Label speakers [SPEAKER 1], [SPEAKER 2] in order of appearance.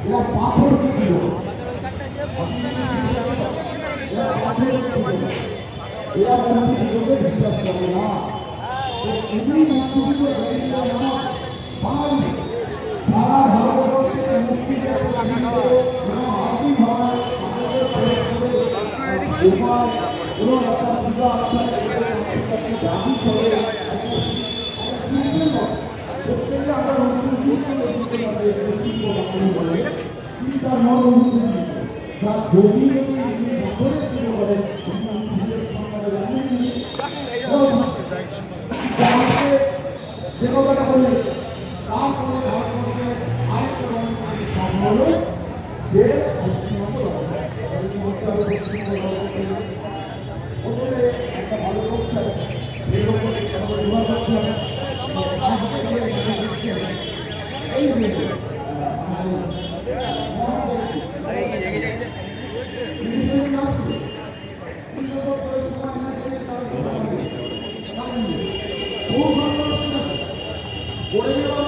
[SPEAKER 1] এরা পাথরকে দিল, এরা মূর্তিগুলোকে বিশ্বাস করে না। তুমি মূর্তিগুলো বাঙালি সারা ভারতবর্ষে মূর্তিকে আর্থিক হয় উপায় এবং একটা পূজা আচ্ছা জাতি চলে শিল্পের নয়। প্রত্যেকে আমরা মূর্তির সঙ্গে যুক্ত থাকে শিল্প বলে, তিনি তার মর্মমূর্তি তার যোগী যদি বছরের পুজো করেন যে কথাটা বলে তারপরে ভারতবর্ষে আরেকটা সম্ভব যে পশ্চিমবঙ্গ প্রথমে একটা ভারতবর্ষ যেরকম ব্যবহার করতে হবে এই করে